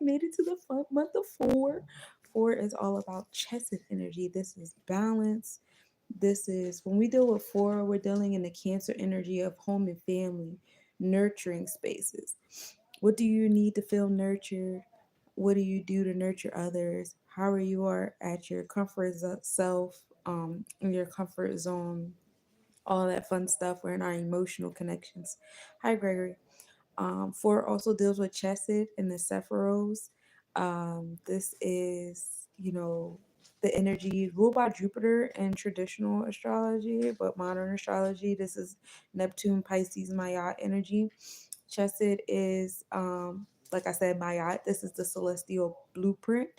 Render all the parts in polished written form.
made it to the fun month of four. Four is all about chesed energy. This is balance. This is when we deal with four, we're dealing in the Cancer energy of home and family, nurturing spaces. What do you need to feel nurtured? What do you do to nurture others? How are you are at your comfort self, in your comfort zone, all that fun stuff. We're in our emotional connections. Hi, Gregory. Four also deals with Chesed and the Sephiros. This is, the energy ruled by Jupiter in traditional astrology, but modern astrology, this is Neptune, Pisces, Mayat energy. Chesed is, like I said, Mayat. This is the celestial blueprint.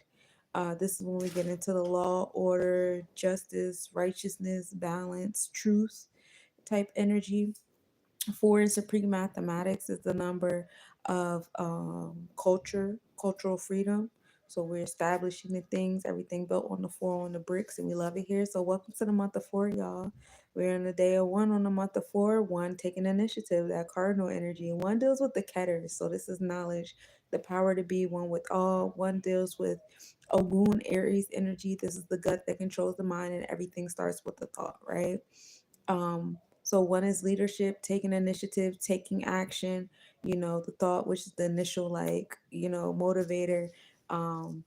This is when we get into the law, order, justice, righteousness, balance, truth type energy. Four in supreme mathematics is the number of cultural freedom. So we're establishing the things, everything built on the four on the bricks, and we love it here. So welcome to the month of four, y'all. We're in the day of one on the month of four. One taking initiative, that cardinal energy. One deals with the ketters. So this is knowledge, the power to be one with all. One deals with a wound, Aries energy. This is the gut that controls the mind, and everything starts with the thought, right? So one is leadership, taking initiative, taking action, the thought, which is the initial, like, motivator, um,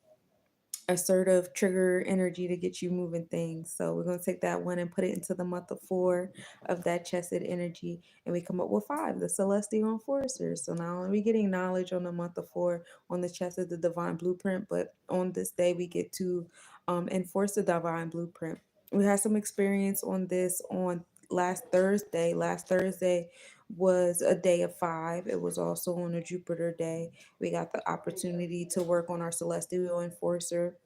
assertive trigger energy to get you moving things. So we're going to take that one and put it into the month of four of that chesed energy. And we come up with five, the celestial enforcers. So not only are we getting knowledge on the month of four on the chesed, the divine blueprint, but on this day we get to enforce the divine blueprint. We had some experience on this on last Thursday. Last Thursday was a day of five. It was also on a Jupiter day. We got the opportunity to work on our celestial enforcer,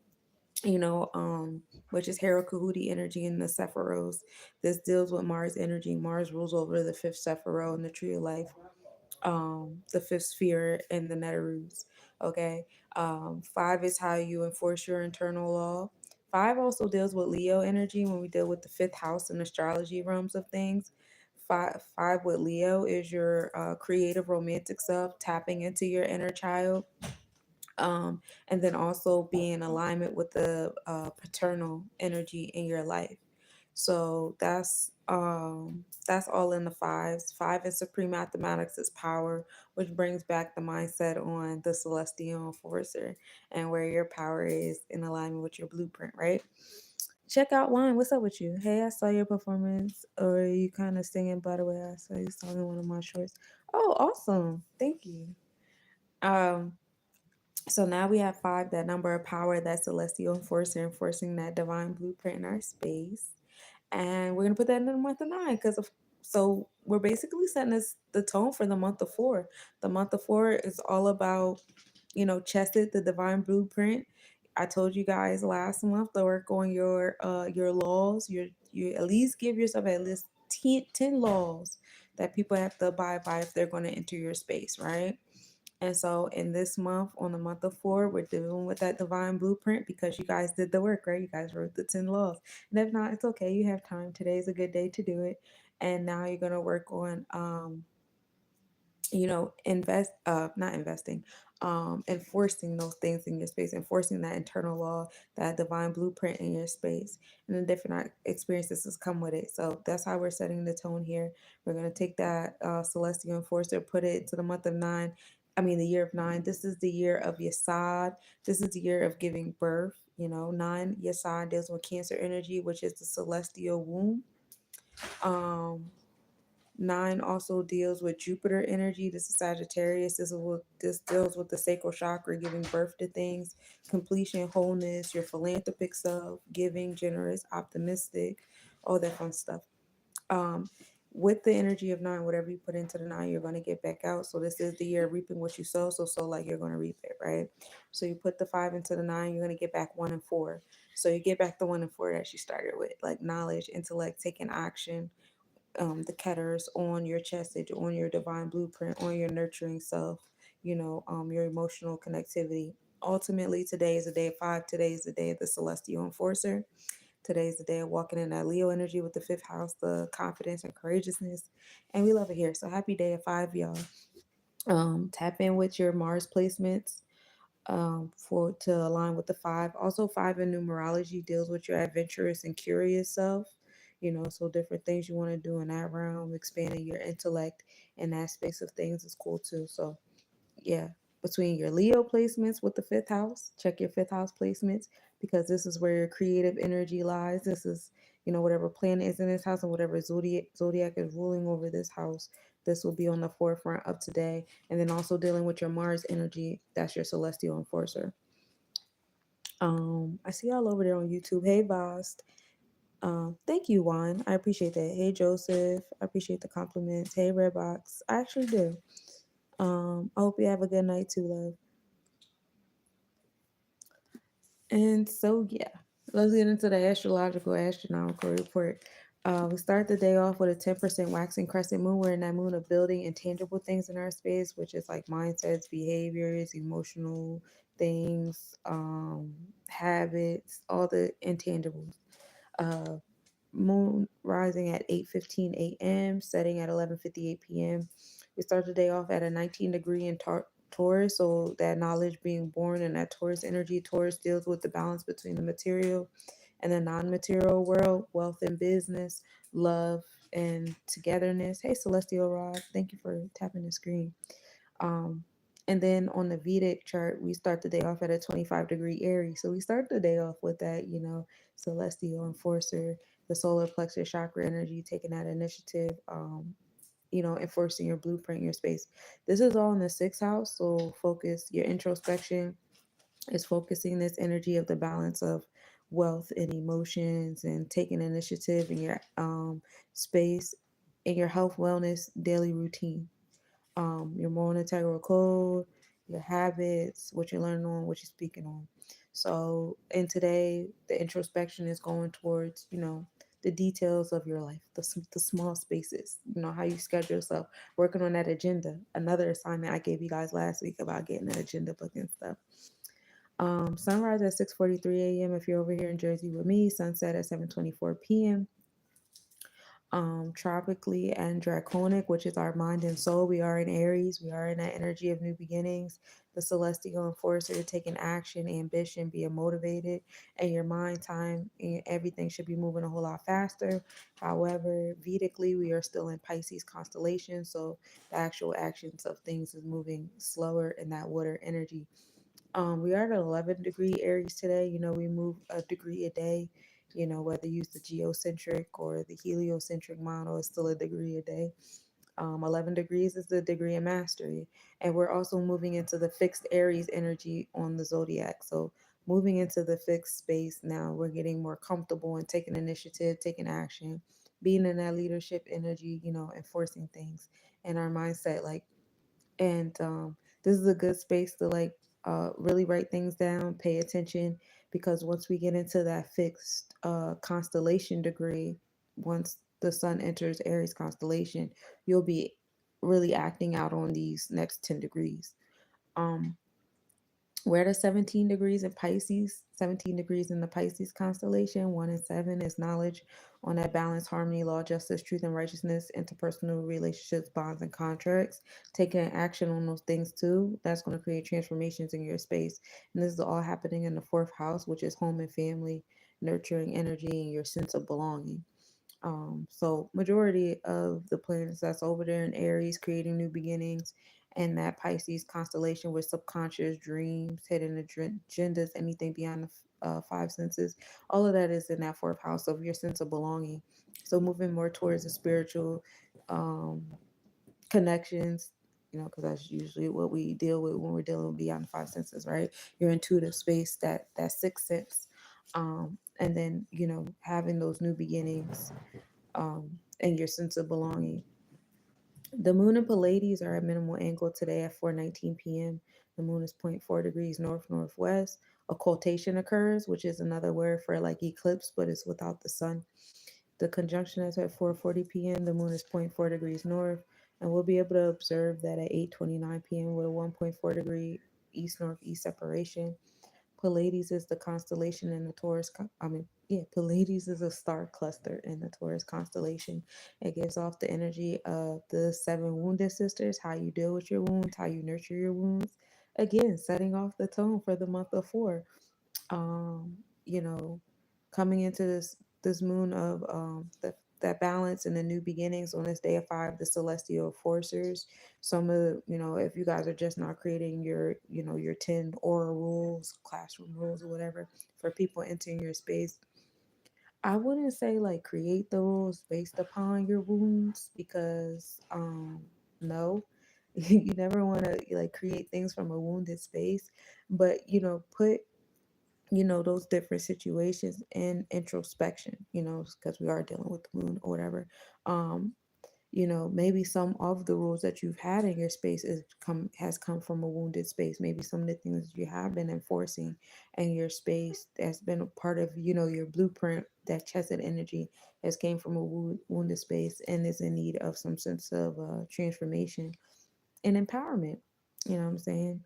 you know, um, which is Hera Kahuti energy in the Sephiros. This deals with Mars energy. Mars rules over the fifth Sephiro in the tree of life, the fifth sphere and the Netarus. Okay. Five is how you enforce your internal law. Five also deals with Leo energy when we deal with the fifth house and astrology realms of things. Five with Leo is your creative romantic self, tapping into your inner child, and then also be in alignment with the paternal energy in your life. So that's all in the fives. Five in supreme mathematics is power, which brings back the mindset on the celestial enforcer and where your power is in alignment with your blueprint, right? Check out Wine. What's up with you? Hey, I saw your performance, or you kind of singing, by the way. I saw you singing one of my shorts. Oh, awesome. Thank you. Um, so now we have five, that number of power, that celestial enforcer, enforcing that divine blueprint in our space. And we're gonna put that in the month of nine because of so we're basically setting this the tone for the month of four. The month of four is all about, Chesed, the divine blueprint. I told you guys last month to work on your laws. You at least give yourself at least 10 laws that people have to abide by if they're going to enter your space, right? And so in this month, on the month of four, we're dealing with that divine blueprint because you guys did the work, right? You guys wrote the 10 laws. And if not, it's okay. You have time. Today's a good day to do it. And now you're going to work on, not investing, enforcing those things in your space, enforcing that internal law, that divine blueprint in your space. And the different experiences that come with it. So that's how we're setting the tone here. We're going to take that celestial enforcer, put it to the month of nine. I mean, the year of nine. This is the year of Yesod. This is the year of giving birth. Nine, Yesod deals with Cancer energy, which is the celestial womb. Um, Nine also deals with Jupiter energy. This is Sagittarius. This deals with the sacral chakra, giving birth to things, completion, wholeness, your philanthropic self, giving, generous, optimistic, all that fun stuff. Um, with the energy of nine, whatever you put into the nine, you're going to get back out. So this is the year of reaping what you sow. So like you're going to reap it, right? So you put the five into the nine, you're going to get back one and four. So you get back the one and four that you started with, like knowledge, intellect, taking action, the ketters on your chesed, on your divine blueprint, on your nurturing self, your emotional connectivity. Ultimately, today is the day of five. Today is the day of the celestial enforcer. Today is the day of walking in that Leo energy with the fifth house, the confidence and courageousness. And we love it here. So happy day of five, y'all. Tap in with your Mars placements. for to align with the five. Also, five in numerology deals with your adventurous and curious self. So different things you want to do in that realm, expanding your intellect in that space of things is cool too. So yeah, between your Leo placements with the fifth house, check your fifth house placements because this is where your creative energy lies. This is, whatever planet is in this house and whatever zodiac is ruling over this house. This will be on the forefront of today. And then also dealing with your Mars energy, that's your celestial enforcer. I see y'all over there on YouTube. Hey, Vost. Thank you, Juan. I appreciate that. Hey, Joseph. I appreciate the compliments. Hey, Redbox. I actually do. I hope you have a good night too, love. And so, yeah, let's get into the astrological astronomical report. We start the day off with a 10% waxing crescent moon. We're in that moon of building intangible things in our space, which is like mindsets, behaviors, emotional things, habits, all the intangibles. Uh, Moon rising at 8:15 a.m., setting at 11:58 p.m. We start the day off at a 19 degree in Taurus, so that knowledge being born in that Taurus energy. Taurus deals with the balance between the material and the non-material world, wealth and business, love and togetherness. Hey, Celestial Rod, thank you for tapping the screen. Um, and then on the Vedic chart, we start the day off at a 25-degree Aries. So we start the day off with that, celestial enforcer, the solar plexus chakra energy, taking that initiative, enforcing your blueprint, your space. This is all in the sixth house. So focus your introspection is focusing this energy of the balance of wealth and emotions and taking initiative in your space, in your health, wellness, daily routine, your moral integral code, your habits, what you're learning on, what you're speaking on. So, and today, the introspection is going towards, the details of your life, the small spaces, how you schedule yourself, working on that agenda. Another assignment I gave you guys last week about getting an agenda book and stuff. Sunrise at 6:43 a.m. if you're over here in Jersey with me. Sunset at 7:24 p.m. Tropically and draconic, which is our mind and soul. We are in Aries. We are in that energy of new beginnings. The celestial enforcer taking action, ambition, being motivated, and your mind time and everything should be moving a whole lot faster. However, Vedically, we are still in Pisces constellation, so the actual actions of things is moving slower in that water energy. We are at 11 degree Aries today. We move a degree a day. Whether you use the geocentric or the heliocentric model, it's still a degree a day. 11 degrees is the degree of mastery. And we're also moving into the fixed Aries energy on the zodiac. So, moving into the fixed space now, we're getting more comfortable and taking initiative, taking action, being in that leadership energy, enforcing things and our mindset. And this is a good space to really write things down, pay attention, because once we get into that fixed constellation degree, once the sun enters Aries constellation, you'll be really acting out on these next 10 degrees. Um, we're at 17 degrees in Pisces, 17 degrees in the Pisces constellation. 1 and 7 is knowledge on that balance, harmony, law, justice, truth, and righteousness, interpersonal relationships, bonds, and contracts. Taking action on those things too, that's going to create transformations in your space. And this is all happening in the fourth house, which is home and family, nurturing energy, and your sense of belonging. So majority of the planets that's over there in Aries creating new beginnings, and that Pisces constellation with subconscious dreams, hidden agendas, anything beyond the five senses, all of that is in that fourth house of your sense of belonging. So moving more towards the spiritual um, connections, because that's usually what we deal with when we're dealing with beyond the five senses, right? Your intuitive space, that sixth sense, and then having those new beginnings, and your sense of belonging. The moon and Pleiades are at minimal angle today at 4:19 p.m. The moon is zero point 0.4 degrees north northwest. Occultation occurs, which is another word for like eclipse, but it's without the sun. The conjunction is at 4:40 p.m. The moon is zero point 0.4 degrees north, and we'll be able to observe that at 8:29 p.m. with a 1.4 degree east northeast separation. Pleiades is the constellation in the Pleiades is a star cluster in the Taurus constellation. It gives off the energy of the seven wounded sisters, how you deal with your wounds, how you nurture your wounds. again, setting off the tone for the month of four. um, you know, coming into this moon of that balance and the new beginnings on this day of five, the celestial forcers. Some of if you guys are just not creating your your 10 aura rules, classroom rules, or whatever for people entering your space, I wouldn't say like create the rules based upon your wounds because no. You never want to like create things from a wounded space, but put those different situations in introspection, because we are dealing with the moon or whatever. um maybe some of the rules that you've had in your space has come from a wounded space. Maybe some of the things that you have been enforcing in your space that's been a part of your blueprint, that chesed energy has came from a wounded space and is in need of some sense of transformation and empowerment. You know what I'm saying?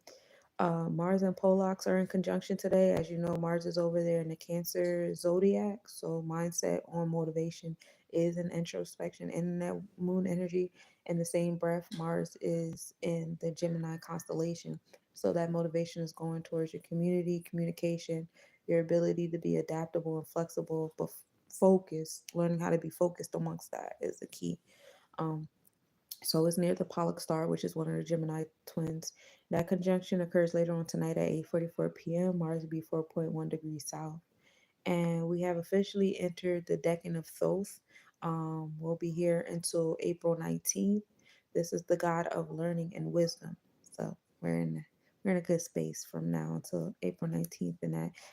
Mars and Pollox are in conjunction today. As you know, Mars is over there in the Cancer zodiac. So mindset on motivation is an introspection in that moon energy. In the same breath, Mars is in the Gemini constellation. So that motivation is going towards your community, communication, your ability to be adaptable and flexible, but focused. Learning how to be focused amongst that is the key. Um, so it's near the Pollock star, which is one of the Gemini twins. That conjunction occurs later on tonight at 8:44 p.m. Mars will be 4.1 degrees south. And we have officially entered the decan of Thoth. We'll be here until April 19th. This is the god of learning and wisdom. So we're in a good space from now until April 19th,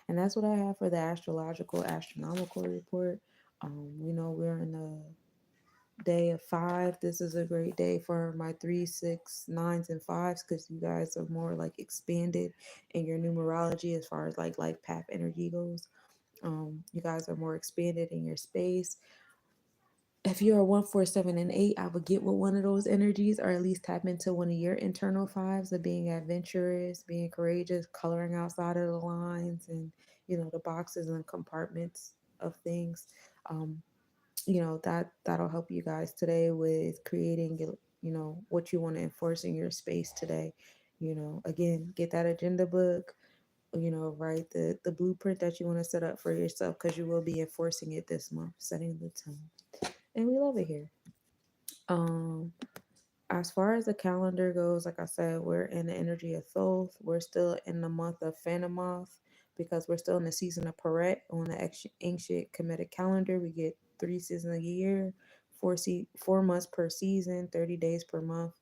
and that's what I have for the astrological astronomical report. We know we're in the day of five. This is a great day for my three, six, nines, and fives because you guys are more like expanded in your numerology as far as like life path energy goes. You guys are more expanded in your space. If you're a 1, 4, 7, and 8, I would get with one of those energies or at least tap into one of your internal fives of being adventurous, being courageous, coloring outside of the lines and the boxes and compartments of things. Um, that'll help you guys today with creating what you want to enforce in your space today. Again, get that agenda book, write the blueprint that you want to set up for yourself because you will be enforcing it this month, setting the tone. And we love it here. um as far as the calendar goes, like I said, we're in the energy of Thoth. We're still in the month of Phantomoth because we're still in the season of Peret. On the ancient Kemetic calendar, we get 3 seasons a year, 4 months per season, 30 days per month.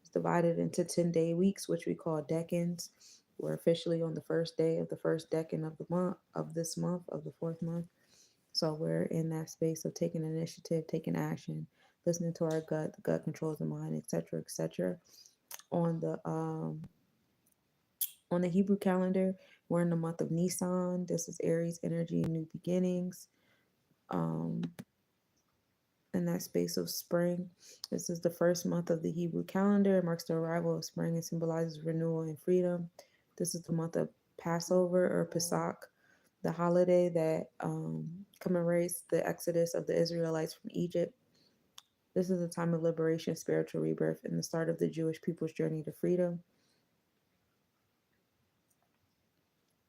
It's divided into 10-day weeks, which we call decans. We're officially on the first day of the first decan of the month, of this month, of the fourth month. So we're in that space of taking initiative, taking action, listening to our gut. The gut controls the mind, etc., etc. On the Hebrew calendar, we're in the month of Nisan. This is Aries energy, new beginnings. Um, in that space of spring, this is the first month of the Hebrew calendar. It marks the arrival of spring and symbolizes renewal and freedom. This is the month of Passover or Pesach, the holiday that commemorates the exodus of the Israelites from Egypt. This is a time of liberation, spiritual rebirth, and the start of the Jewish people's journey to freedom.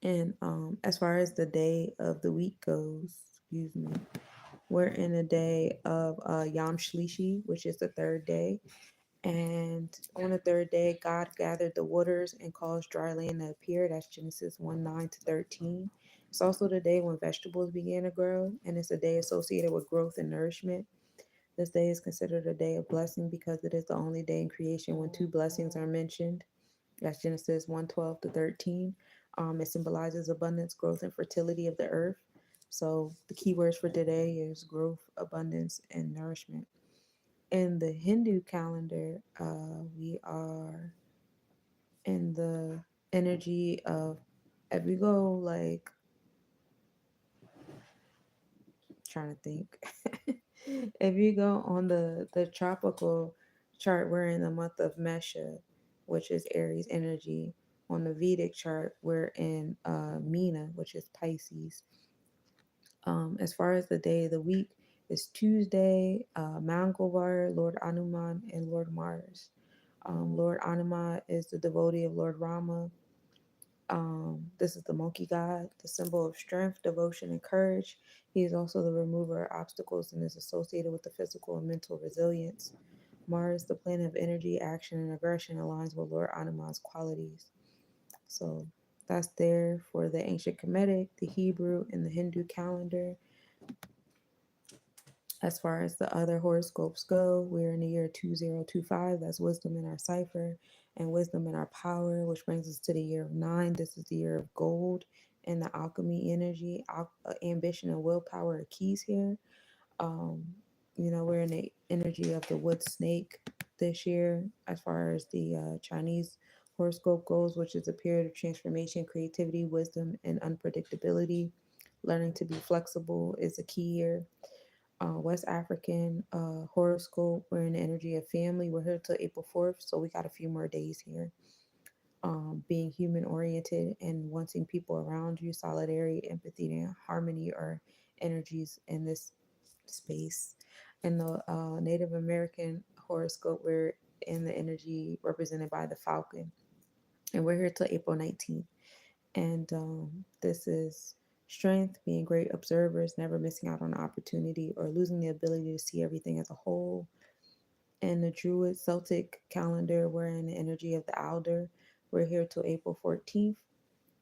And as far as the day of the week goes, excuse me, we're in a day of Yom Shlishi, which is the third day. And on the third day, God gathered the waters and caused dry land to appear. That's Genesis 1:9-13. It's also the day when vegetables began to grow, and it's a day associated with growth and nourishment. This day is considered a day of blessing because it is the only day in creation when two blessings are mentioned. That's Genesis 1:12-13. It symbolizes abundance, growth, and fertility of the earth. So the key words for today is growth, abundance, and nourishment. In the Hindu calendar, we are in the energy of, if we go like, trying to think, if you go on the tropical chart, we're in the month of Mesha, which is Aries energy. On the Vedic chart, we're in Meena, which is Pisces. As far as the day of the week, it's Tuesday, Mangalvar, Lord Anuman, and Lord Mars. Lord Anima is the devotee of Lord Rama. This is the monkey god, the symbol of strength, devotion, and courage. He is also the remover of obstacles and is associated with the physical and mental resilience. Mars, the planet of energy, action, and aggression, aligns with Lord Anima's qualities. So that's there for the ancient Kemetic, the Hebrew, and the Hindu calendar. As far as the other horoscopes go, we're in the year 2025. That's wisdom in our cipher and wisdom in our power, which brings us to the year of nine. This is the year of gold and the alchemy energy. Ambition and willpower are keys here. Um, we're in the energy of the wood snake this year, as far as the Chinese horoscope goes, which is a period of transformation, creativity, wisdom, and unpredictability. Learning to be flexible is a key here. West African horoscope. We're in the energy of family. We're here till April 4th, so we got a few more days here. Being human oriented and wanting people around you, solidarity, empathy, and harmony are energies in this space. In the Native American horoscope, we're in the energy represented by the falcon, and we're here till April 19th. And this is strength, being great observers, never missing out on an opportunity or losing the ability to see everything as a whole. In the Druid Celtic calendar, we're in the energy of the Alder. We're here till April 14th.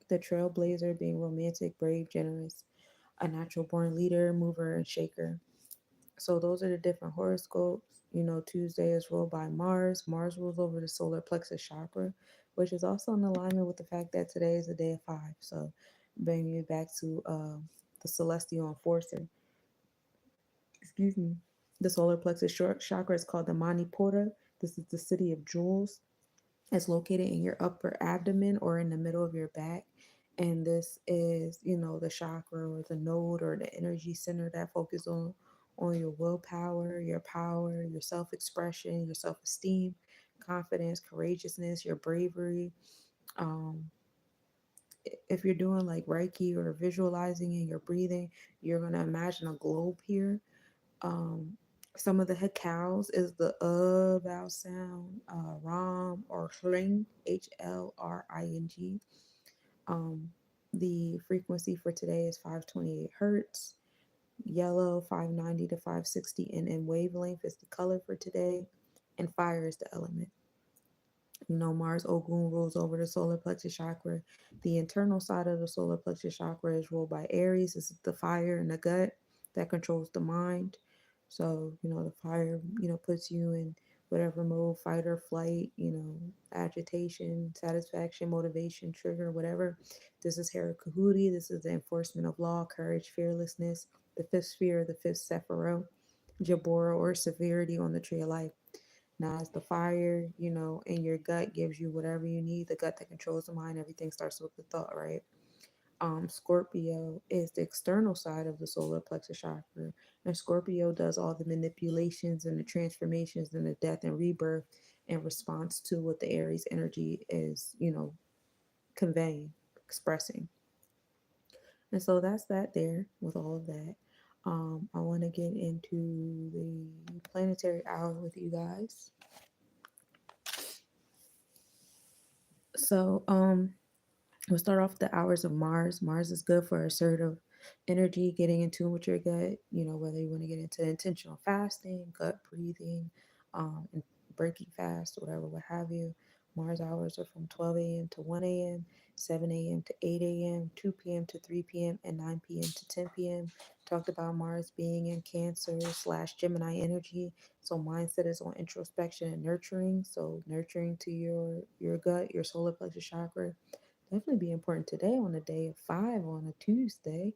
The Trailblazer, being romantic, brave, generous, a natural born leader, mover, and shaker. So those are the different horoscopes. Tuesday is ruled by Mars. Mars rules over the solar plexus chakra, which is also in alignment with the fact that today is a day of five. So bringing you back to the celestial enforcer. Excuse me. The solar plexus chakra is called the Manipura. This is the city of jewels. It's located in your upper abdomen or in the middle of your back. And this is, the chakra or the node or the energy center that focuses on your willpower, your self-expression, your self-esteem, confidence, courageousness, your bravery. Um, if you're doing like Reiki or visualizing and you're breathing, you're gonna imagine a globe here. um, some of the hecals is the vowel sound, ram or hling, HLRING. Um, the frequency for today is 528 hertz. Yellow, 590 to 560 NM wavelength is the color for today. And fire is the element. Mars Ogun rules over the solar plexus chakra. The internal side of the solar plexus chakra is ruled by Aries. This is the fire in the gut that controls the mind. So, the fire, puts you in whatever mode, fight or flight, agitation, satisfaction, motivation, trigger, whatever. This is Hera Kahuti. This is the enforcement of law, courage, fearlessness, the fifth sphere, the fifth Sephiroth, Jabora, or severity on the tree of life. Now, as the fire, in your gut gives you whatever you need, the gut that controls the mind, everything starts with the thought, right? Scorpio is the external side of the solar plexus chakra. And Scorpio does all the manipulations and the transformations and the death and rebirth in response to what the Aries energy is, conveying, expressing. And so that's that there with all of that. I want to get into the planetary hour with you guys. So, we'll start off with the hours of Mars. Mars is good for assertive energy, getting in tune with your gut, whether you want to get into intentional fasting, gut breathing, and breaking fast, whatever, what have you. Mars hours are from 12 a.m. to 1 a.m., 7 a.m. to 8 a.m., 2 p.m. to 3 p.m., and 9 p.m. to 10 p.m. Talked about Mars being in Cancer/Gemini energy. So mindset is on introspection and nurturing. So nurturing to your gut, your solar plexus chakra. Definitely be important today on the day of five on a Tuesday.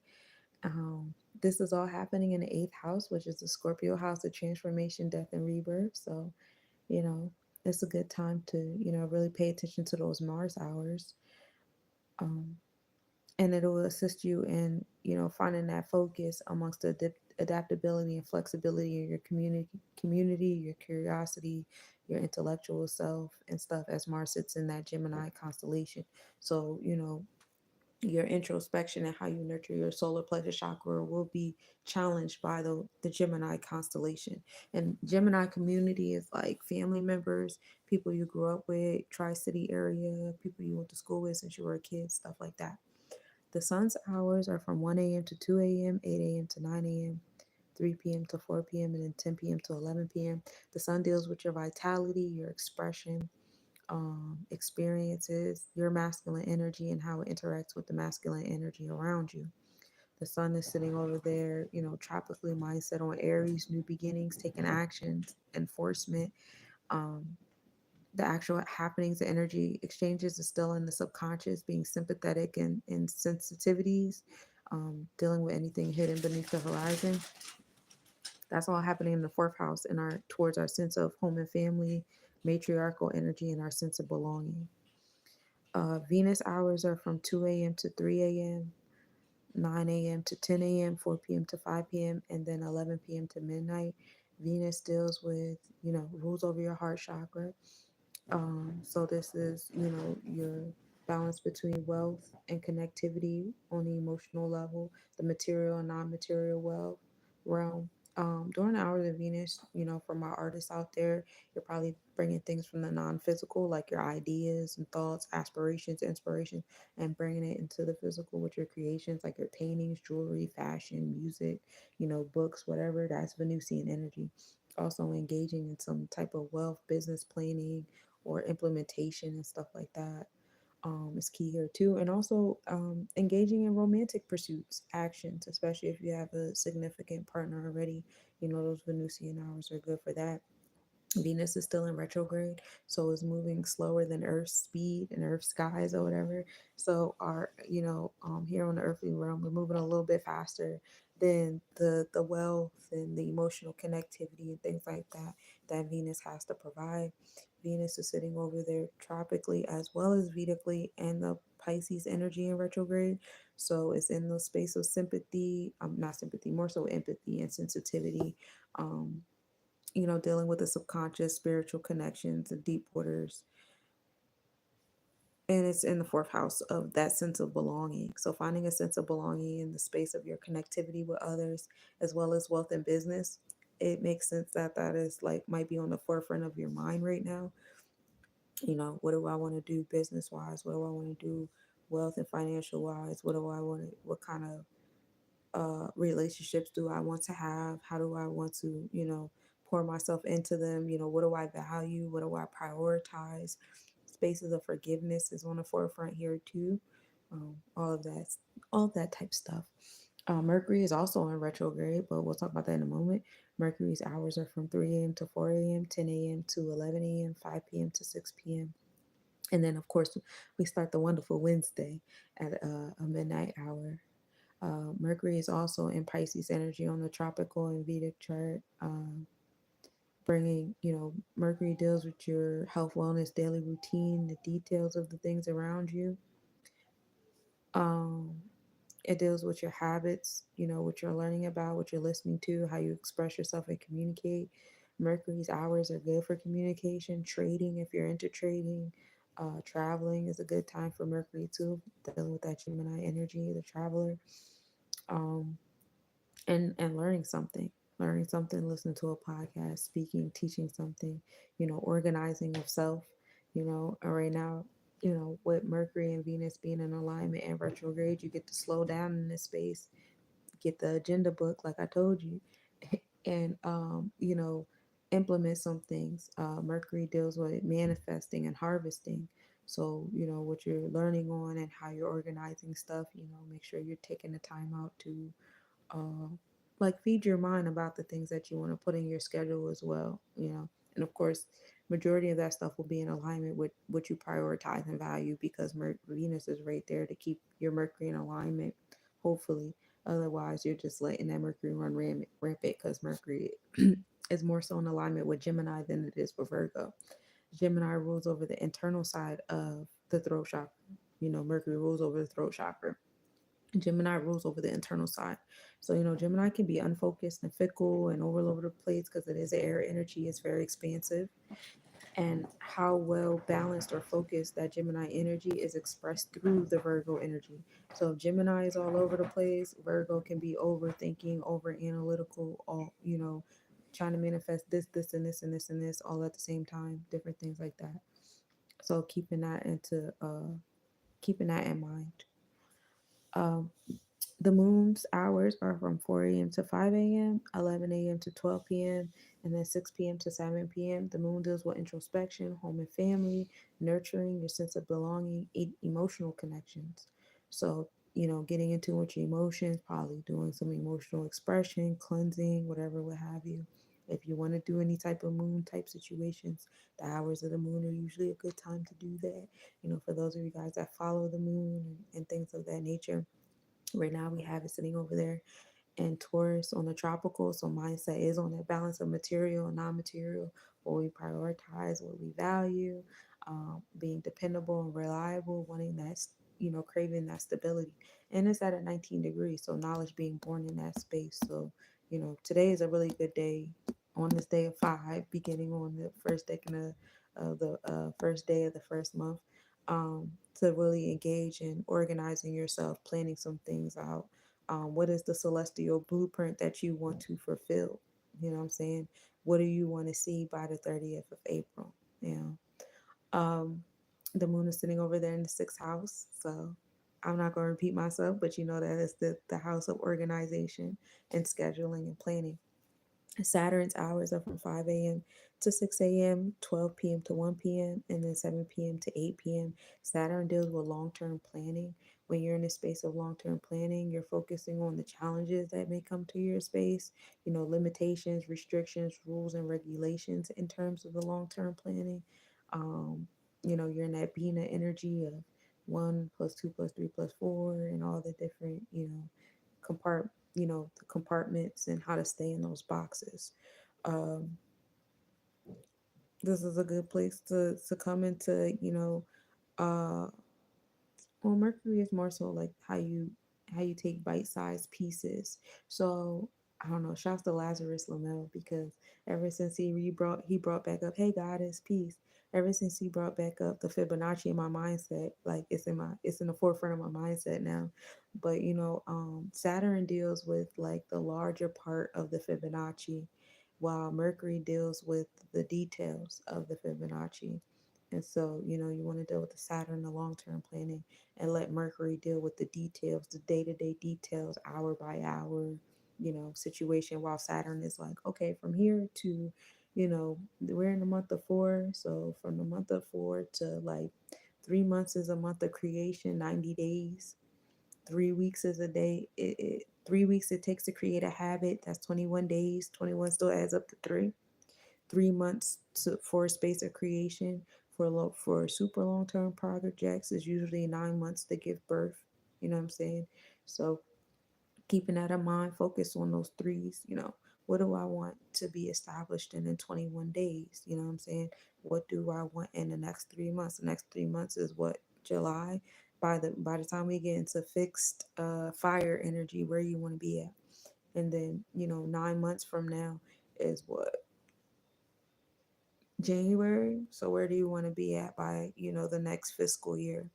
This is all happening in the eighth house, which is the Scorpio house of transformation, death, and rebirth. So, you know, it's a good time to, really pay attention to those Mars hours. Um, and it'll assist you in, finding that focus amongst the adaptability and flexibility in your community, your curiosity, your intellectual self and stuff as Mars sits in that Gemini constellation. So, Your introspection and how you nurture your solar pleasure chakra will be challenged by the Gemini constellation. And Gemini community is like family members, people you grew up with, tri-city area, people you went to school with since you were a kid, stuff like that. The sun's hours are from 1 a.m. to 2 a.m., 8 a.m. to 9 a.m., 3 p.m. to 4 p.m., and then 10 p.m. to 11 p.m. The sun deals with your vitality, your expression, experiences, your masculine energy, and how it interacts with the masculine energy around you. The sun is sitting over there, tropically mindset on Aries, new beginnings, taking actions, enforcement. Um, the actual happenings, the energy exchanges is still in the subconscious, being sympathetic and sensitivities, dealing with anything hidden beneath the horizon. That's all happening in the fourth house and our towards our sense of home and family, matriarchal energy, and our sense of belonging. Venus hours are from 2 a.m. to 3 a.m., 9 a.m. to 10 a.m., 4 p.m. to 5 p.m., and then 11 p.m. to midnight. Venus deals with, rules over your heart chakra. So this is, your balance between wealth and connectivity on the emotional level, the material and non-material wealth realm. During the hours of Venus, for my artists out there, you're probably bringing things from the non-physical, like your ideas and thoughts, aspirations, inspiration, and bringing it into the physical with your creations, like your paintings, jewelry, fashion, music, books, whatever. That's Venusian energy. Also engaging in some type of wealth, business planning, or implementation and stuff like that, is key here too. And also engaging in romantic pursuits, actions, especially if you have a significant partner already. Those Venusian hours are good for that. Venus is still in retrograde, so it's moving slower than Earth's speed and Earth's skies or whatever. So our, here on the earthly realm, we're moving a little bit faster than the wealth and the emotional connectivity and things like that that Venus has to provide. Venus is sitting over there tropically as well as Vedically, and the Pisces energy in retrograde. So it's in the space of sympathy, not sympathy, more so empathy and sensitivity. Um, dealing with the subconscious, spiritual connections, the deep waters. And it's in the fourth house of that sense of belonging. So finding a sense of belonging in the space of your connectivity with others, as well as wealth and business, it makes sense that that is like might be on the forefront of your mind right now. What do I want to do business wise? What do I want to do wealth and financial wise? What do I want to, what kind of relationships do I want to have? How do I want to, pour myself into them? What do I value? What do I prioritize? Spaces of forgiveness is on the forefront here too. All of that, all of that type stuff. Mercury is also in retrograde, but we'll talk about that in a moment. Mercury's hours are from 3 a.m. to 4 a.m., 10 a.m. to 11 a.m., 5 p.m. to 6 p.m. And then, of course, we start the wonderful Wednesday at a midnight hour. Mercury is also in Pisces energy on the tropical and Vedic chart, bringing, Mercury deals with your health, wellness, daily routine, the details of the things around you. Um, it deals with your habits, what you're learning about, what you're listening to, how you express yourself and communicate. Mercury's hours are good for communication, trading if you're into trading. Traveling is a good time for Mercury too, dealing with that Gemini energy, the traveler. Um, and learning something, listening to a podcast, speaking, teaching something, organizing of self, and right now, with Mercury and Venus being in alignment and retrograde, you get to slow down in this space, get the agenda book like I told you, and implement some things. Mercury deals with manifesting and harvesting. So, what you're learning on and how you're organizing stuff, make sure you're taking the time out to uh, like feed your mind about the things that you want to put in your schedule as well, and of course majority of that stuff will be in alignment with what you prioritize and value, because Venus is right there to keep your Mercury in alignment, hopefully. Otherwise you're just letting that Mercury run rampant, because Mercury is more so in alignment with Gemini than it is with Virgo. Gemini rules over the internal side of the throat chakra. Mercury rules over the throat chakra. Gemini rules over the internal side. So, Gemini can be unfocused and fickle and all over the place because it is air energy. It's very expansive. and how well balanced or focused that Gemini energy is expressed through the Virgo energy. So if Gemini is all over the place, Virgo can be overthinking, over analytical, all trying to manifest this, this, and this, and this, and this all at the same time, different things like that. So keeping that in mind. Um, The moon's hours are from 4 a.m. to 5 a.m., 11 a.m. to 12 p.m., and then 6 p.m. to 7 p.m. The moon deals with introspection, home and family, nurturing your sense of belonging, emotional connections. So, getting into with your emotions, probably doing some emotional expression, cleansing, whatever, what have you. If you want to do any type of moon type situations, the hours of the moon are usually a good time to do that. For those of you guys that follow the moon and things of that nature. Right now, we have it sitting over there and Taurus on the tropical. So mindset is on that balance of material and non-material, what we prioritize, what we value, being dependable and reliable, wanting that, craving that stability. And it's at a 19 degrees. So knowledge being born in that space. So, today is a really good day on this day of 5, beginning on the first day of the first day of the first month. To really engage in organizing yourself, planning some things out, what is the celestial blueprint that you want to fulfill? You know what I'm saying? What do you want to see by the 30th of April? You um, the moon is sitting over there in the sixth house. So I'm not going to repeat myself, but that is the house of organization and scheduling and planning. Saturn's hours are from 5 a.m. to 6 a.m., 12 p.m. to 1 p.m., and then 7 p.m. to 8 p.m. Saturn deals with long term planning. When you're in a space of long term planning, you're focusing on the challenges that may come to your space, limitations, restrictions, rules, and regulations in terms of the long term planning. Um, you're in that Bina energy of 1 plus 2 plus 3 plus 4 and all the different, the compartments and how to stay in those boxes. um, this is a good place to come into, uh, well, Mercury is more so like how you take bite-sized pieces. So I don't know. Shouts to Lazarus Lamel because ever since he brought back up, hey goddess, peace. Ever since he brought back up the Fibonacci in my mindset, like it's in the forefront of my mindset now. But Saturn deals with like the larger part of the Fibonacci, while Mercury deals with the details of the Fibonacci. And so, you want to deal with the Saturn, the long term planning, and let Mercury deal with the details, the day to day details, hour by hour, situation. While Saturn is like, okay, from here to, we're in the month of 4. So from the month of 4 to like 3 months is a month of creation, 90 days. 3 weeks is a day. 3 weeks it takes to create a habit. That's 21 days. 21 still adds up to 3. 3 months for a space of creation. For super long term projects is usually 9 months to give birth. You know what I'm saying? So keeping that in mind, focus on those threes. What do I want to be established in 21 days? You know what I'm saying? What do I want in the next 3 months? The next 3 months is what, July. By the time we get into fixed fire energy, where you want to be at, and then 9 months from now is what, January. So where do you want to be at by, the next fiscal year?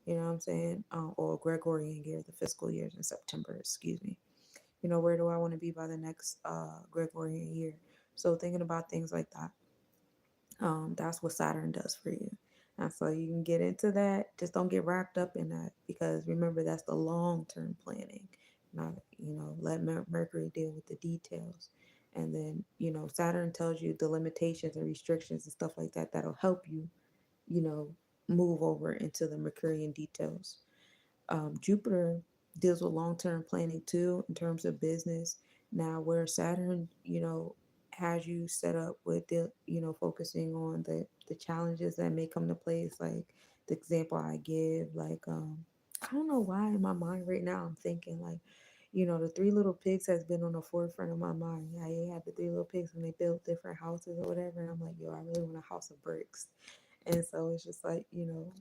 You know what I'm saying? Or Gregorian year, the fiscal years in September, excuse me. Where do I want to be by the next Gregorian year? So thinking about things like that, that's what Saturn does for you. And so you can get into that. Just don't get wrapped up in that because remember, that's the long term planning. Not, let Mercury deal with the details. And then, Saturn tells you the limitations and restrictions and stuff like that that'll help you, you know, move over into the Mercurian details. Jupiter deals with long term planning too in terms of business. Now, where Saturn, has you set up with focusing on the challenges that may come to place, like the example I give, like I don't know why in my mind right now I'm thinking like, the Three Little Pigs has been on the forefront of my mind. I had the Three Little Pigs and they built different houses or whatever, and I'm like, yo, I really want a house of bricks. And so it's just like,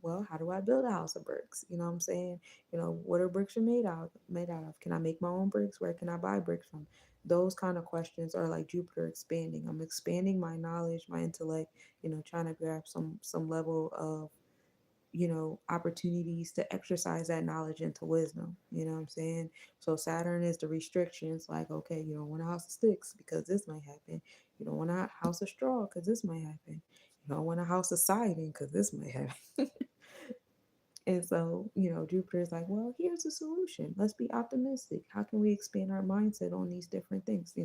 well, how do I build a house of bricks? You know what I'm saying? What are bricks are made out of? Can I make my own bricks? Where can I buy bricks from? Those kind of questions are like Jupiter expanding. I'm expanding my knowledge, my intellect, trying to grab some level of opportunities to exercise that knowledge into wisdom. You know what I'm saying? So Saturn is the restrictions, like, okay, you don't want a house of sticks because this might happen. You don't want a house of straw because this might happen. You don't want a house of siding because this might happen. And so, Jupiter is like, well, here's a solution. Let's be optimistic. How can we expand our mindset on these different things?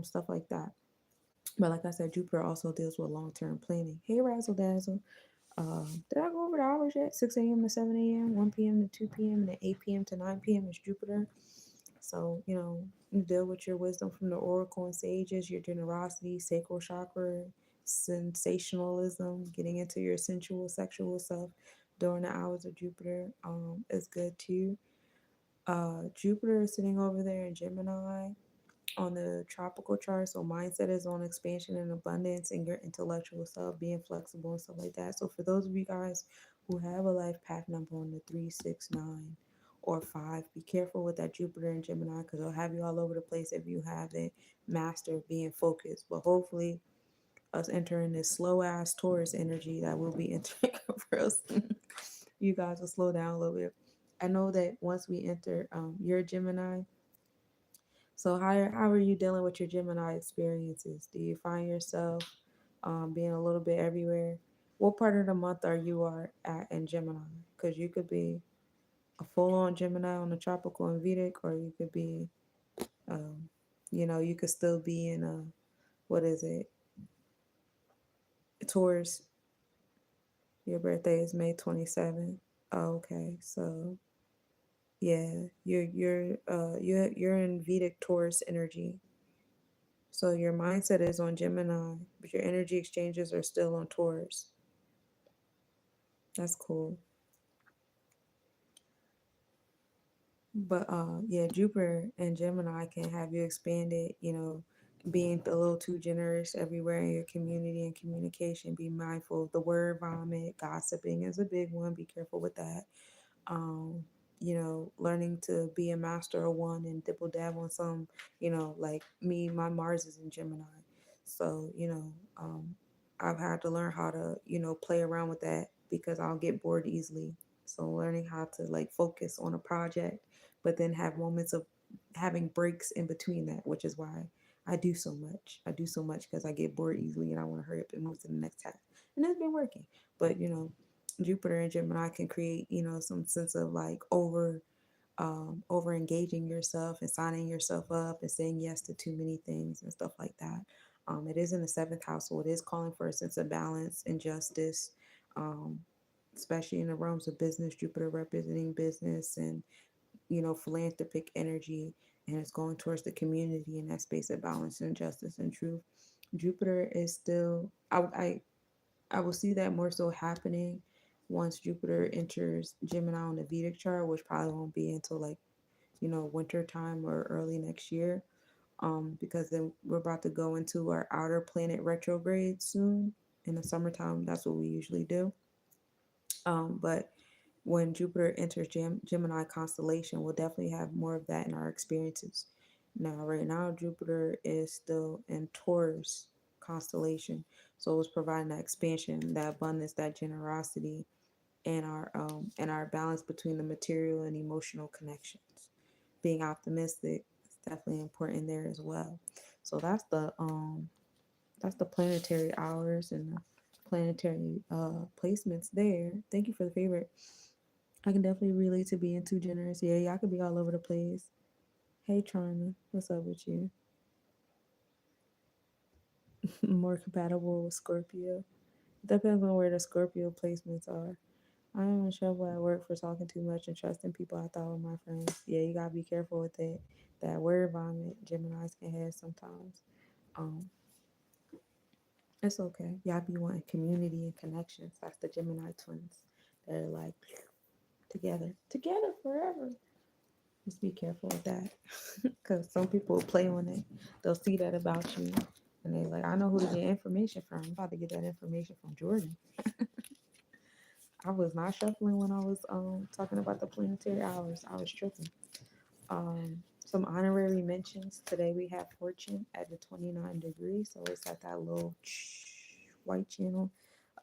Stuff like that. But like I said, Jupiter also deals with long-term planning. Hey, Razzle Dazzle. Did I go over the hours yet? 6 a.m. to 7 a.m., 1 p.m. to 2 p.m., and then 8 p.m. to 9 p.m. is Jupiter. So, you deal with your wisdom from the oracle and sages, your generosity, sacral chakra, sensationalism, getting into your sensual, sexual self during the hours of Jupiter is good too. Jupiter is sitting over there in Gemini on the tropical chart. So mindset is on expansion and abundance and your intellectual self, being flexible and stuff like that. So for those of you guys who have a life path number on the 3, 6, 9, or 5, be careful with that Jupiter and Gemini because it'll have you all over the place if you haven't mastered being focused. But hopefully us entering this slow ass Taurus energy that will be entering for us, you guys will slow down a little bit. I know that once we enter your Gemini, so how are you dealing with your Gemini experiences? Do you find yourself being a little bit everywhere? What part of the month are at in Gemini? Because you could be a full-on Gemini on the tropical and Vedic, or you could be, um, you could still be in a, what is it, Taurus. Your birthday is May 27th. Oh, okay, so yeah, you're in Vedic Taurus energy. So your mindset is on Gemini, but your energy exchanges are still on Taurus. That's cool. But yeah, Jupiter and Gemini can have you expanded, being a little too generous everywhere in your community and communication. Be mindful of the word vomit. Gossiping is a big one. Be careful with that. um, learning to be a master of one and dibble dab on some, like me, my Mars is in Gemini. So, I've had to learn how to, play around with that because I'll get bored easily. So learning how to like focus on a project, but then have moments of having breaks in between that, which is why I do so much. I do so much because I get bored easily and I want to hurry up and move to the next task. And it's been working. But, Jupiter and Gemini can create, some sense of like over engaging yourself and signing yourself up and saying yes to too many things and stuff like that. It is in the seventh house, so it is calling for a sense of balance and justice, um, especially in the realms of business. Jupiter representing business and philanthropic energy, and it's going towards the community in that space of balance and justice and truth. Jupiter is still I will see that more so happening once Jupiter enters Gemini on the Vedic chart, which probably won't be until like, winter time or early next year. Because then we're about to go into our outer planet retrograde soon in the summertime. That's what we usually do. But when Jupiter enters Gemini constellation, we'll definitely have more of that in our experiences. Now, right now, Jupiter is still in Taurus constellation, so it's providing that expansion, that abundance, that generosity, and our balance between the material and emotional connections. Being optimistic is definitely important there as well. So that's the planetary hours and the planetary placements there. Thank you for the favorite. I can definitely relate to being too generous. Yeah, y'all could be all over the place. Hey, Charna, what's up with you? More compatible with Scorpio. Depends on where the Scorpio placements are. I am in trouble at work for talking too much and trusting people I thought were my friends. Yeah, you gotta be careful with it. That word vomit Geminis can have sometimes. Um, it's okay. Y'all be wanting community and connections. That's the Gemini twins. They're like together forever. Just be careful with that, because some people play on it. They'll see that about you, And they like, I know who to get information from. I'm about to get that information from Jordan. I was not shuffling when I was talking about the planetary hours. I was tripping. Some honorary mentions. Today we have Fortune at the 29 degrees, so it's at that little white channel,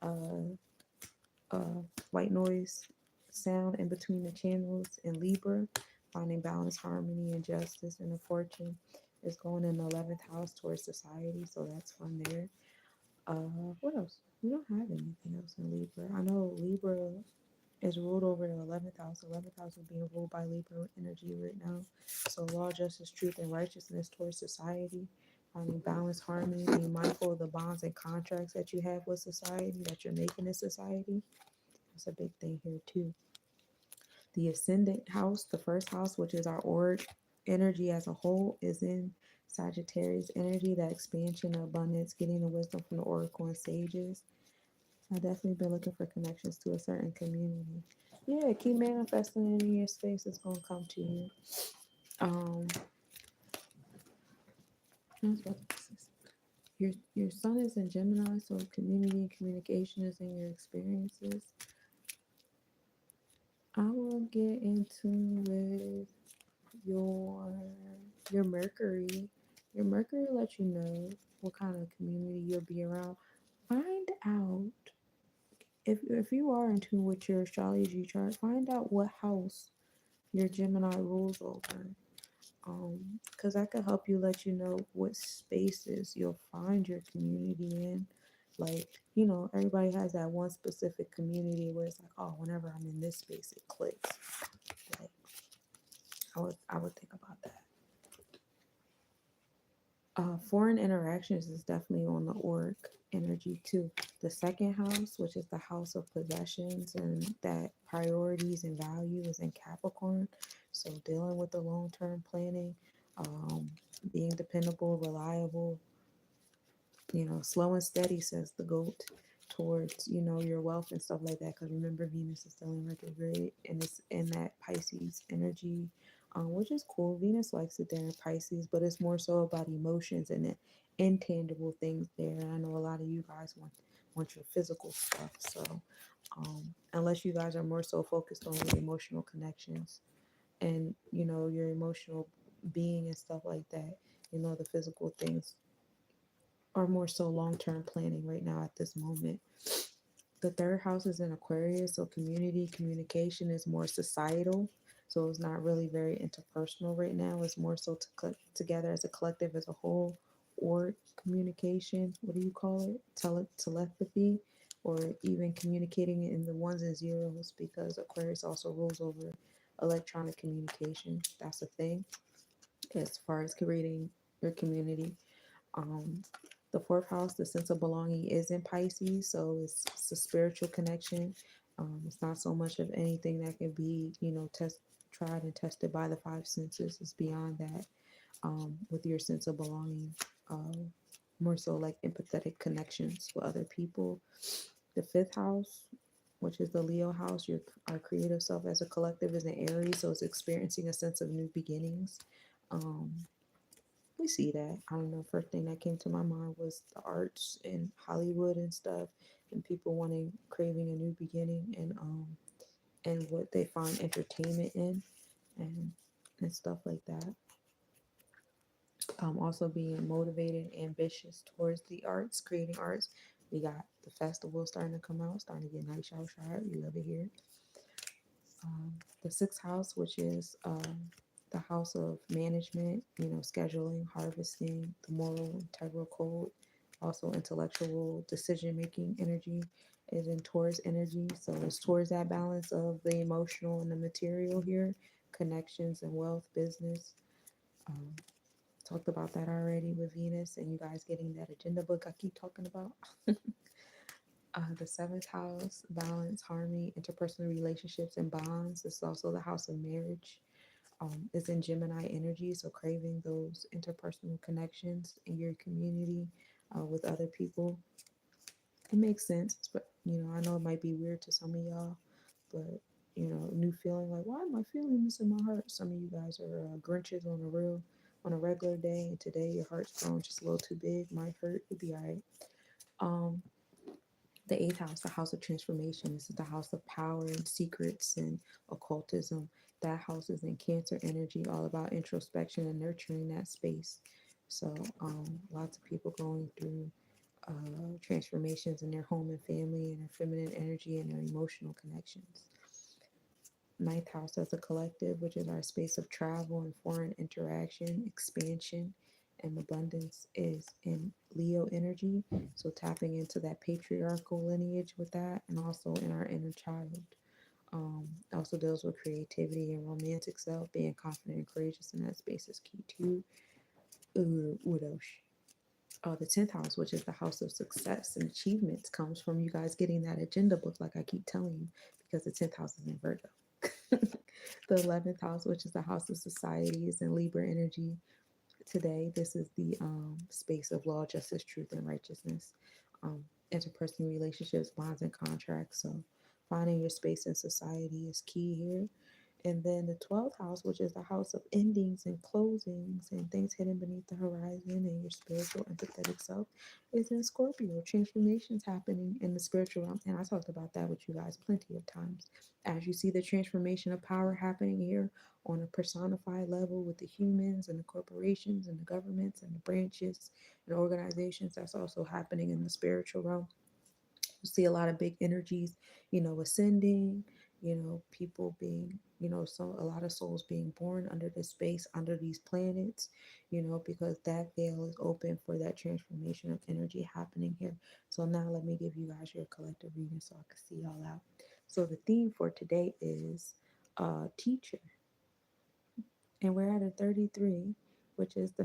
uh, white noise sound in between the channels. In Libra, finding balance, harmony, and justice. And the Fortune is going in the 11th house towards society, so that's fun there. What else? We don't have anything else in Libra. I know Libra is ruled over the 11th house. 11th house is being ruled by Libra energy right now. So law, justice, truth, and righteousness towards society. Finding balance, harmony, being mindful of the bonds and contracts that you have with society, that you're making in society. That's a big thing here too. The ascendant house, the first house, which is our auric energy as a whole, is in Sagittarius energy, that expansion, abundance, getting the wisdom from the oracle and sages. I definitely been looking for connections to a certain community. Yeah, keep manifesting it in your space. It's gonna come to you. Um, your sun is in Gemini, so community and communication is in your experiences. I will get into with your your Mercury. Your Mercury lets you know what kind of community you'll be around. Find out if you are in tune with your astrology chart. Find out what house your Gemini rules over. Because that could help you let you know what spaces you'll find your community in. Like, everybody has that one specific community where it's like, oh, whenever I'm in this space, it clicks. Like, I would think about that. Foreign interactions is definitely on the auric energy too. The second house, which is the house of possessions and that priorities and value, is in Capricorn. So dealing with the long-term planning, um, being dependable, reliable, slow and steady, says the goat, towards, your wealth and stuff like that. Because remember, Venus is still in retrograde and it's in that Pisces energy, which is cool. Venus likes it there in Pisces, but it's more so about emotions and the intangible things there. And I know a lot of you guys want your physical stuff. So unless you guys are more so focused on your emotional connections and your emotional being and stuff like that, the physical things are more so long-term planning right now at this moment. The third house is in Aquarius, so community communication is more societal. So it's not really very interpersonal right now. It's more so to click together as a collective, as a whole, or communication. What do you call it? Telepathy, or even communicating in the ones and zeros, because Aquarius also rules over electronic communication. That's a thing as far as creating your community. Um, the fourth house, the sense of belonging, is in Pisces, so it's a spiritual connection. It's not so much of anything that can be, tried and tested by the five senses. It's beyond that. With your sense of belonging, more so like empathetic connections with other people. The fifth house, which is the Leo house, our creative self as a collective, is in Aries, so it's experiencing a sense of new beginnings. Um, we see that. I don't know. First thing that came to my mind was the arts in Hollywood and stuff, and people craving a new beginning, and what they find entertainment in, and stuff like that. Also being motivated, ambitious towards the arts, creating arts. We got the festival starting to come out, starting to get nice, sharp. We love it here. The sixth house, which is the house of management, scheduling, harvesting, the moral, integral code, also intellectual decision making energy, is in Taurus energy. So it's towards that balance of the emotional and the material here, connections and wealth, business. Um, Talked about that already with Venus and you guys getting that agenda book I keep talking about. The seventh house, balance, harmony, interpersonal relationships, and bonds. It's also the house of marriage. It's in Gemini energy, so craving those interpersonal connections in your community with other people. It makes sense, but I know it might be weird to some of y'all, but new feeling like, why am I feeling this in my heart? Some of you guys are Grinches on the real. on a regular day, and today your heart's grown just a little too big, might hurt, you'll be all right. Um, the eighth house, the house of transformation. This is the house of power and secrets and occultism. That house is in Cancer energy, all about introspection and nurturing that space. So, lots of people going through transformations in their home and family and their feminine energy and their emotional connections. Ninth house as a collective, which is our space of travel and foreign interaction, expansion, and abundance, is in Leo energy. So tapping into that patriarchal lineage with that, and also in our inner child. Also deals with creativity and romantic self, being confident and courageous in that space is key too. What else? The 10th house, which is the house of success and achievements, comes from you guys getting that agenda book, like I keep telling you, because the 10th house is in Virgo. The 11th house, which is the house of societies and Libra energy. Today, this is the space of law, justice, truth, and righteousness. Interpersonal relationships, bonds, and contracts. So, finding your space in society is key here. And then the 12th house, which is the house of endings and closings and things hidden beneath the horizon and your spiritual empathetic self, is in Scorpio. Transformations happening in the spiritual realm. And I talked about that with you guys plenty of times. As you see the transformation of power happening here on a personified level with the humans and the corporations and the governments and the branches and organizations, that's also happening in the spiritual realm. You see a lot of big energies, ascending, people being, so a lot of souls being born under this space, under these planets, because that veil is open for that transformation of energy happening here. So now let me give you guys your collective reading so I can see y'all out. So the theme for today is teacher, and we're at a 33, which is the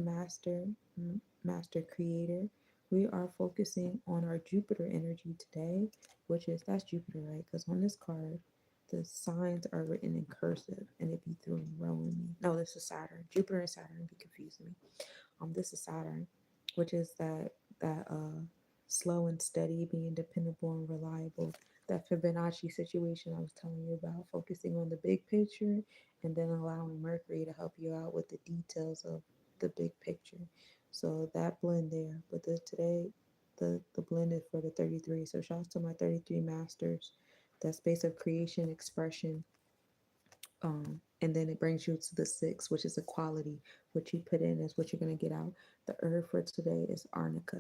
master creator. We are focusing on our Jupiter energy today, which is that's Jupiter, right? Because on this card, the signs are written in cursive, and it be throwing me. No, this is Saturn. Jupiter and Saturn be confusing me. This is Saturn, which is that slow and steady, being dependable and reliable. That Fibonacci situation I was telling you about, focusing on the big picture and then allowing Mercury to help you out with the details of the big picture. So that blend there. But today, the blend is for the 33. So shouts to my 33 masters. That space of creation, expression, and then it brings you to the six, which is equality. What you put in is what you're going to get out. The herb for today is arnica.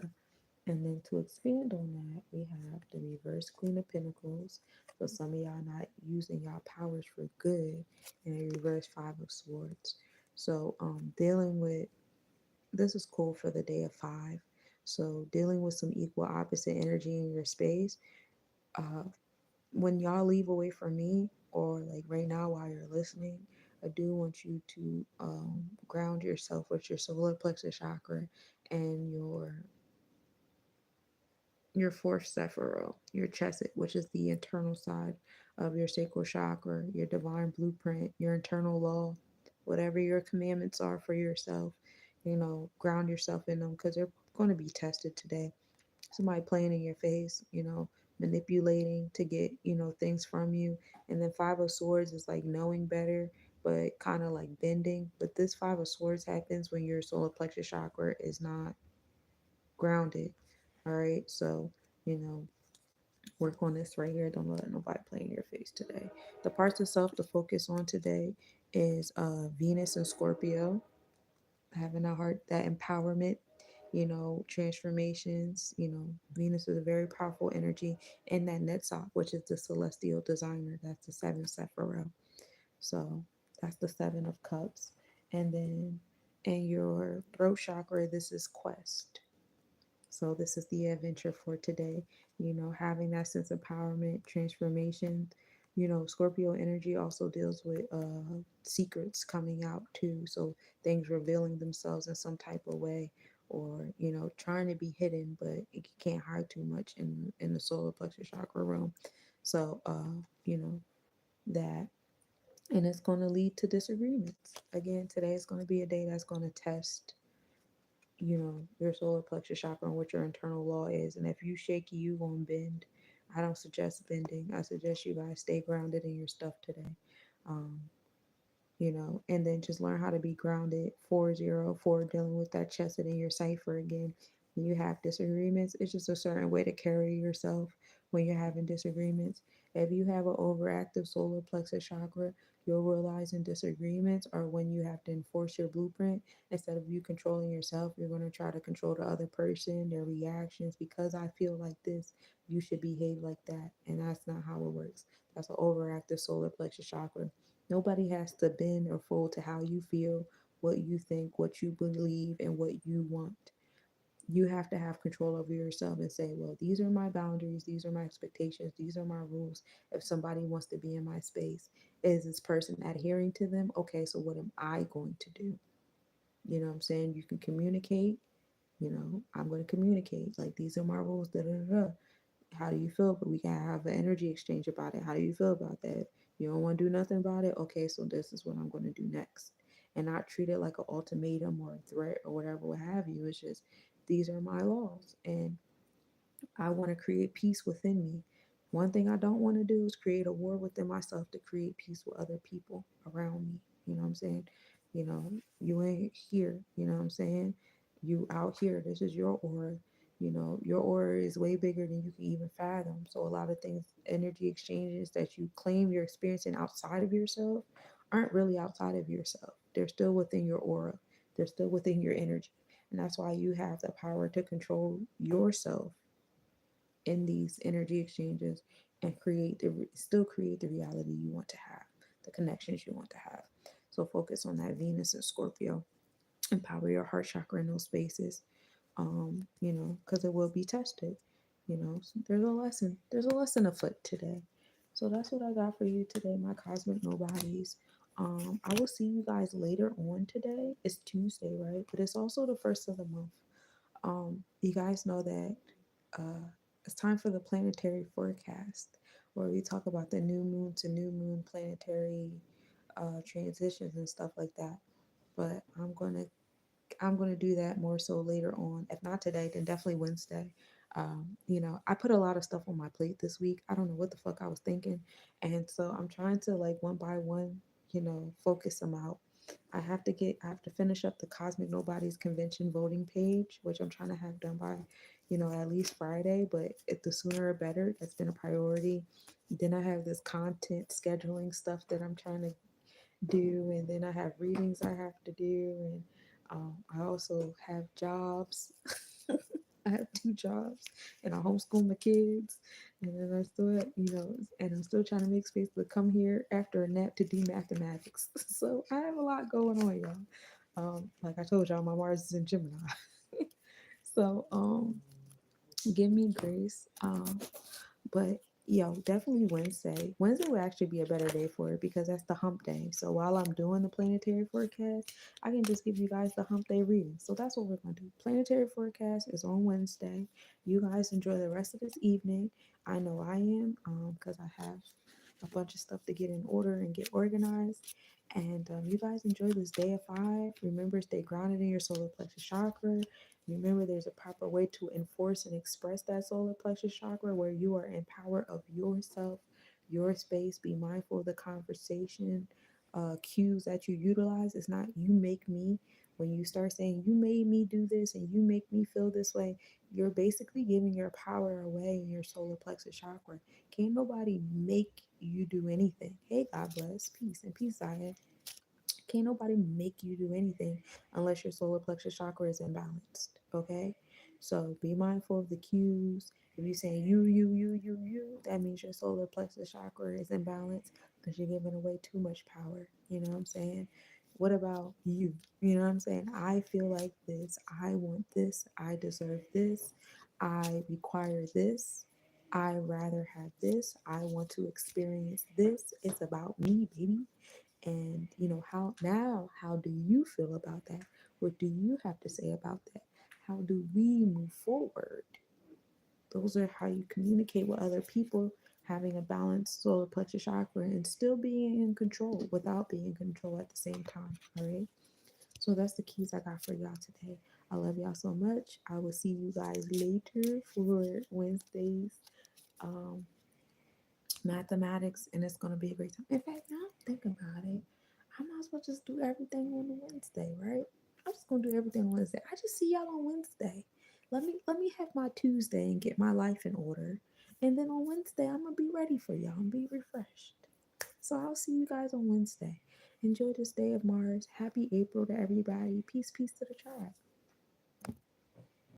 And then to expand on that, we have the reverse Queen of Pentacles. So some of y'all not using y'all powers for good, and a reverse Five of Swords. So dealing with this is cool for the day of five. So dealing with some equal opposite energy in your space. Uh, when y'all leave away from me, or like right now while you're listening, I do want you to ground yourself with your solar plexus chakra and your fourth sephiro, your chesed, which is the internal side of your sacral chakra, your divine blueprint, your internal law, whatever your commandments are for yourself, ground yourself in them because they're going to be tested today. Somebody playing in your face, manipulating to get, things from you. And then Five of Swords is like knowing better, but kind of like bending. But this Five of Swords happens when your solar plexus chakra is not grounded. All right. So, you know, work on this right here. Don't let nobody play in your face today. The parts of self to focus on today is Venus and Scorpio, having a heart, that empowerment, transformations. Venus is a very powerful energy, and that Netzach, which is the celestial designer, that's the seventh Sephiroth. So that's the Seven of Cups. And then in your throat chakra, this is quest. So this is the adventure for today, having that sense of empowerment, transformation. Scorpio energy also deals with secrets coming out too. So things revealing themselves in some type of way, or, trying to be hidden, but it can't hide too much in the solar plexus chakra realm. So, that, and it's going to lead to disagreements. Again, today is going to be a day that's going to test your solar plexus chakra and what your internal law is. And if you shaky, you gonna bend. I don't suggest bending. I suggest you guys stay grounded in your stuff today. Um, and then just learn how to be grounded. 4 0 for dealing with that chesed in your cipher again. When you have disagreements, it's just a certain way to carry yourself when you're having disagreements. If you have an overactive solar plexus chakra, you'll realize in disagreements or when you have to enforce your blueprint, instead of you controlling yourself, you're going to try to control the other person, their reactions. Because I feel like this, you should behave like that. And that's not how it works. That's an overactive solar plexus chakra. Nobody has to bend or fold to how you feel, what you think, what you believe, and what you want. You have to have control over yourself and say, well, these are my boundaries, these are my expectations, these are my rules. If somebody wants to be in my space, is this person adhering to them? Okay, so what am I going to do? You know what I'm saying? You can communicate, I'm going to communicate. Like, these are my rules, da da da. How do you feel? But we can have an energy exchange about it. How do you feel about that? You don't want to do nothing about it? Okay, so this is what I'm going to do next. And not treat it like an ultimatum or a threat or whatever, what have you. It's just, these are my laws. And I want to create peace within me. One thing I don't want to do is create a war within myself to create peace with other people around me. You know what I'm saying? You ain't here. You know what I'm saying? You out here. This is your aura. Your aura is way bigger than you can even fathom. So a lot of things, energy exchanges that you claim you're experiencing outside of yourself aren't really outside of yourself. They're still within your aura. They're still within your energy. And that's why you have the power to control yourself in these energy exchanges and still create the reality you want to have, the connections you want to have. So focus on that Venus and Scorpio. Empower your heart chakra in those spaces, because it will be tested. So there's a lesson afoot today. So that's what I got for you today, my cosmic nobodies. I will see you guys later on today. It's Tuesday, right? But it's also the first of the month. You guys know that uh, it's time for the planetary forecast, where we talk about the new moon to new moon planetary transitions and stuff like that. But I'm gonna do that more so later on. If not today, then definitely Wednesday. I put a lot of stuff on my plate this week. I don't know what the fuck I was thinking, and so I'm trying to, like, one by one, focus them out. I have to finish up the Cosmic Nobodies Convention voting page, which I'm trying to have done by, at least Friday. But if the sooner the better, that's been a priority. Then I have this content scheduling stuff that I'm trying to do, and then I have readings I have to do, and I also have jobs. I have two jobs, and I homeschool my kids, and then I still, and I'm still trying to make space to come here after a nap to do mathematics. So I have a lot going on, y'all. Like I told y'all, my Mars is in Gemini, so give me grace. But definitely Wednesday. Wednesday will actually be a better day for it because that's the hump day. So while I'm doing the planetary forecast, I can just give you guys the hump day reading. So that's what we're gonna do. Planetary forecast is on Wednesday. You guys enjoy the rest of this evening. I know I am, because I have a bunch of stuff to get in order and get organized. And you guys enjoy this day of 5. Remember, stay grounded in your solar plexus chakra. Remember, there's a proper way to enforce and express that solar plexus chakra where you are in power of yourself, your space. Be mindful of the conversation cues that you utilize. It's not you make me. When you start saying you made me do this and you make me feel this way, you're basically giving your power away in your solar plexus chakra. Can't nobody make you do anything. Hey, God bless. Peace and peace, I. Can't nobody make you do anything unless your solar plexus chakra is imbalanced. Okay? So be mindful of the cues. If you're saying you, that means your solar plexus chakra is imbalanced because you're giving away too much power. You know what I'm saying? What about you? You know what I'm saying? I feel like this. I want this. I deserve this. I require this. I rather have this. I want to experience this. It's about me, baby. And how do you feel about that? What do you have to say about that? How do we move forward? Those are how you communicate with other people, having a balanced solar plexus chakra and still being in control without being in control at the same time. All right. So that's the keys I got for y'all today. I love y'all so much. I will see you guys later for Wednesday's mathematics, and it's gonna be a great time. In fact, now I think about it, I might as well just do everything on the Wednesday, right? I'm just gonna do everything on Wednesday. I just see y'all on Wednesday. Let me have my Tuesday and get my life in order. And then on Wednesday, I'm gonna be ready for y'all and be refreshed. So I'll see you guys on Wednesday. Enjoy this day of Mars. Happy April to everybody. Peace, peace to the tribe.